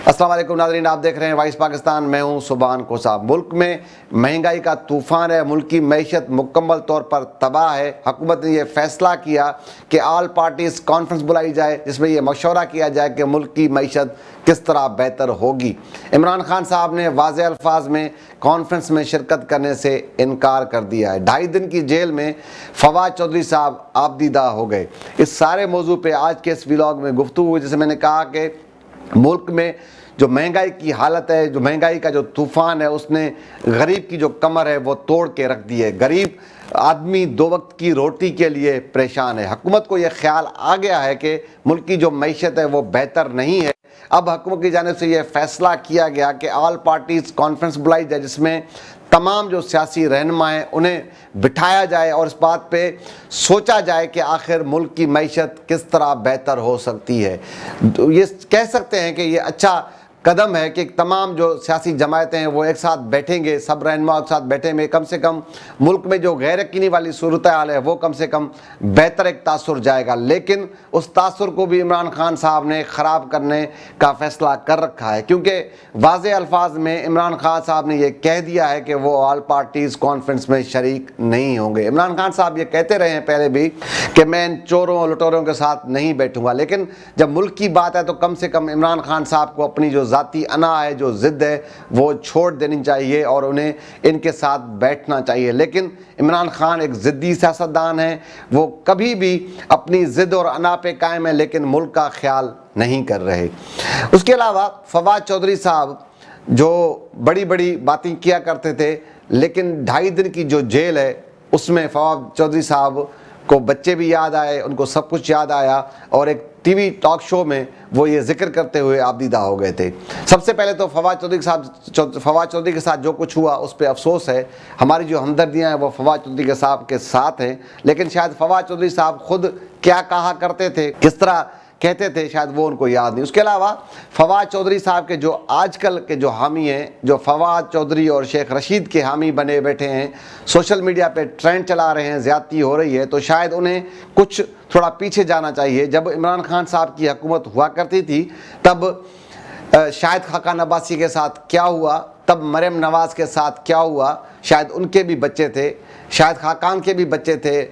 अस्सलाम वालेकुम नाज़रीन, आप देख रहे हैं वॉइस पाकिस्तान। मैं हूं सुभान कोसा। मुल्क में महंगाई का तूफ़ान है, मुल्क की मईशत मुकम्मल तौर पर तबाह है। हुकूमत ने यह फ़ैसला किया कि ऑल पार्टीज़ कॉन्फ्रेंस बुलाई जाए, जिसमें यह मशवरा किया जाए कि मुल्क की मईशत किस तरह बेहतर होगी। इमरान खान साहब ने वाज़ेह अल्फाज में कॉन्फ्रेंस में शिरकत करने से इनकार कर दिया है। 2.5 दिन की जेल में फवाद चौधरी साहब आबदीदा हो गए। इस सारे मौजू पे आज के इस व्लॉग में गुफ्तगू हुई। जैसे मैंने कहा कि मुल्क में जो महंगाई की हालत है, जो महंगाई का जो तूफ़ान है, उसने गरीब की जो कमर है वो तोड़ के रख दी है। गरीब आदमी 2 वक्त की रोटी के लिए परेशान है। हुकूमत को यह ख्याल आ गया है कि मुल्क की जो मईशत है वो बेहतर नहीं है। अब हुकूमत की जानिब से यह फ़ैसला किया गया कि ऑल पार्टीज़ कॉन्फ्रेंस बुलाई जाए, जिसमें तमाम जो सियासी रहनुमा हैं उन्हें बिठाया जाए और इस बात पे सोचा जाए कि आखिर मुल्क की मईशत किस तरह बेहतर हो सकती है। तो ये कह सकते हैं कि ये अच्छा कदम है कि तमाम जो सियासी जमायतें हैं वो एक साथ बैठेंगे, सब रहनुमा एक साथ बैठेंगे। कम से कम मुल्क में जो गैर यकीनी वाली सूरत हाल है वो कम से कम बेहतर एक तासुर जाएगा। लेकिन उस तासुर को भी इमरान खान साहब ने ख़राब करने का फ़ैसला कर रखा है, क्योंकि वाज़ेह अल्फाज में इमरान खान साहब ने यह कह दिया है कि वो ऑल पार्टीज़ कॉन्फ्रेंस में शरीक नहीं होंगे। इमरान खान साहब ये कहते रहे हैं पहले भी कि मैं इन चोरों लुटेरों के साथ नहीं बैठूंगा, लेकिन जब मुल्क की बात है तो कम से कम इमरान खान साहब को अपनी जो ज़ाती अना है, जो ज़िद है, वो छोड़ देनी चाहिए और उन्हें इनके साथ बैठना चाहिए। लेकिन इमरान खान एक ज़िद्दी सियासतदान है, वो कभी भी अपनी ज़िद और अना पे कायम है, लेकिन मुल्क का ख्याल नहीं कर रहे। उसके अलावा फवाद चौधरी साहब जो बड़ी बड़ी बातें किया करते थे, लेकिन 2.5 दिन की जो जेल है उसमें फवाद चौधरी साहब को बच्चे भी याद आए, उनको सब कुछ याद आया और एक टीवी टॉक शो में वो ये जिक्र करते हुए आबदीदा हो गए थे। सबसे पहले तो फवाद चौधरी के साथ जो कुछ हुआ उस पर अफसोस है। हमारी जो हमदर्दियाँ हैं वो फवाद चौधरी के साहब के साथ हैं, लेकिन शायद फवाद चौधरी साहब खुद क्या कहा करते थे, किस तरह कहते थे, शायद वो उनको याद नहीं। उसके अलावा फवाद चौधरी साहब के जो आजकल के जो हामी हैं, जो फवाद चौधरी और शेख रशीद के हामी बने बैठे हैं, सोशल मीडिया पे ट्रेंड चला रहे हैं, ज़्यादती हो रही है, तो शायद उन्हें कुछ थोड़ा पीछे जाना चाहिए। जब इमरान खान साहब की हुकूमत हुआ करती थी तब शाहिद खाकान अब्बासी के साथ क्या हुआ, तब मरियम नवाज़ के साथ क्या हुआ, शायद उनके भी बच्चे थे, शाहिद खाकान के भी बच्चे थे,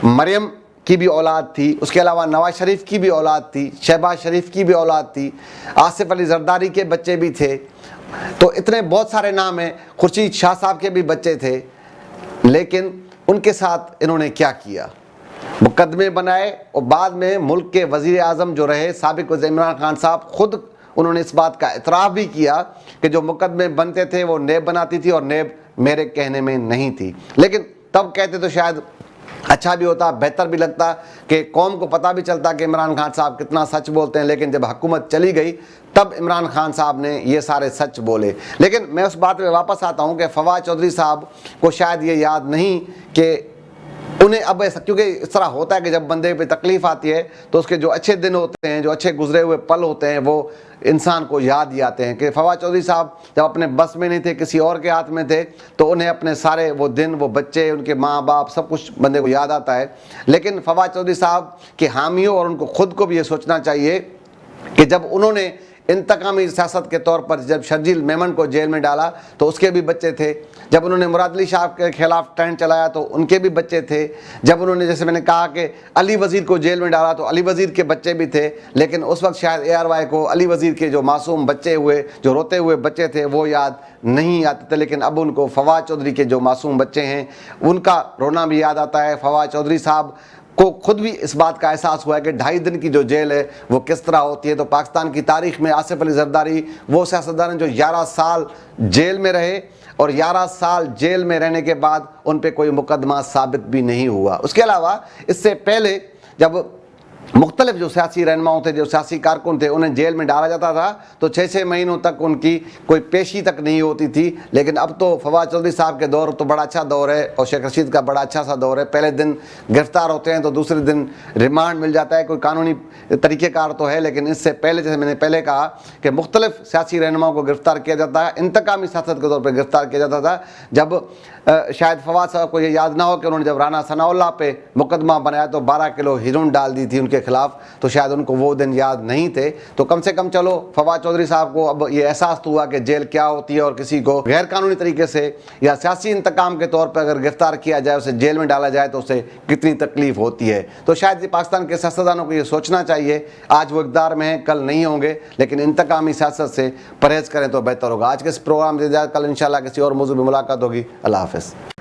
मरियम की भी औलाद थी, उसके अलावा नवाज शरीफ की भी औलाद थी, शहबाज शरीफ की भी औलाद थी, आसिफ अली जरदारी के बच्चे भी थे। तो इतने बहुत सारे नाम हैं, खुर्शीद शाह साहब के भी बच्चे थे, लेकिन उनके साथ इन्होंने क्या किया, मुकदमे बनाए और बाद में मुल्क के वज़ीर आज़म जो रहे साबिक़ वज़ीर इमरान खान साहब, खुद उन्होंने इस बात का इतराफ़ भी किया कि जो मुकदमे बनते थे वो नेब बनाती थी और नेब मेरे कहने में नहीं थी। लेकिन तब कहते तो शायद अच्छा भी होता, बेहतर भी लगता कि कौम को पता भी चलता कि इमरान खान साहब कितना सच बोलते हैं। लेकिन जब हुकूमत चली गई तब इमरान खान साहब ने ये सारे सच बोले। लेकिन मैं उस बात पे वापस आता हूँ कि फवाद चौधरी साहब को शायद ये याद नहीं कि उन्हें अब ऐसा, क्योंकि इस तरह होता है कि जब बंदे पे तकलीफ़ आती है तो उसके जो अच्छे दिन होते हैं, जो अच्छे गुजरे हुए पल होते हैं, वो इंसान को याद ही आते हैं। कि फवाद चौधरी साहब जब अपने बस में नहीं थे, किसी और के हाथ में थे, तो उन्हें अपने सारे वो दिन, वो बच्चे, उनके माँ बाप, सब कुछ बंदे को याद आता है। लेकिन फवाद चौधरी साहब के हामियों और उनको खुद को भी ये सोचना चाहिए कि जब उन्होंने इंतकामी सियासत के तौर पर जब शर्जील मेमन को जेल में डाला तो उसके भी बच्चे थे, जब उन्होंने मुराद अली शाह के खिलाफ ट्रेंड चलाया तो उनके भी बच्चे थे, जब उन्होंने, जैसे मैंने कहा कि अली वज़ीर को जेल में डाला तो अली वज़ीर के बच्चे भी थे। लेकिन उस वक्त शायद ARY को अली वज़ीर के जो मासूम बच्चे हुए, जो रोते हुए बच्चे थे, वो याद नहीं आते थे। लेकिन अब उनको फवाद चौधरी के जो मासूम बच्चे हैं उनका रोना भी याद आता है। फवाद चौधरी साहब को खुद भी इस बात का एहसास हुआ है कि 2.5 दिन की जो जेल है वो किस तरह होती है। तो पाकिस्तान की तारीख़ में आसिफ अली जरदारी वो सियासतदान जो 11 साल जेल में रहे और 11 साल जेल में रहने के बाद उन पे कोई मुकदमा साबित भी नहीं हुआ। उसके अलावा इससे पहले जब मुख्तलिफ जो सियासी रहनुमाओं थे, जो सियासी कारकुन थे, उन्हें जेल में डाला जाता था तो 6-6 महीनों तक उनकी कोई पेशी तक नहीं होती थी। लेकिन अब तो फवाद चौधरी साहब के दौर तो बड़ा अच्छा दौर है और शेख रशीद का बड़ा अच्छा सा दौर है। पहले दिन गिरफ्तार होते हैं तो दूसरे दिन रिमांड मिल जाता है। कोई कानूनी तरीक़ेकार तो है, लेकिन इससे पहले, जैसे मैंने पहले कहा कि मुख्तलिफ सियासी रहनुमाओं को गिरफ़्तार किया जाता है, इंतकामी सियासत के तौर पर गिरफ़्तार किया जाता था। जब शायद फवाद साहब को ये याद ना हो कि उन्होंने जब राना सनाउल्लाह पे मुकदमा बनाया तो 12 किलो हीरोइन डाल दी थी उनके کے خلاف، تو شاید ان کو وہ دن یاد نہیں تھے. تو کم سے کم چلو فواد چودھری صاحب کو اب یہ احساس تو ہوا کہ جیل کیا ہوتی ہے اور کسی کو غیر قانونی طریقے سے یا سیاسی انتقام کے طور پر اگر گرفتار کیا جائے، اسے جیل میں ڈالا جائے تو اسے کتنی تکلیف ہوتی ہے. تو شاید یہ پاکستان کے سیاستدانوں کو یہ سوچنا چاہیے. آج وہ اقتدار میں ہیں، کل نہیں ہوں گے، لیکن انتقامی سیاست سے پرہیز کریں تو بہتر ہوگا. آج کے اس پروگرام سے کل انشاءاللہ کسی اور موضوع میں ملاقات ہوگی. اللہ حافظ.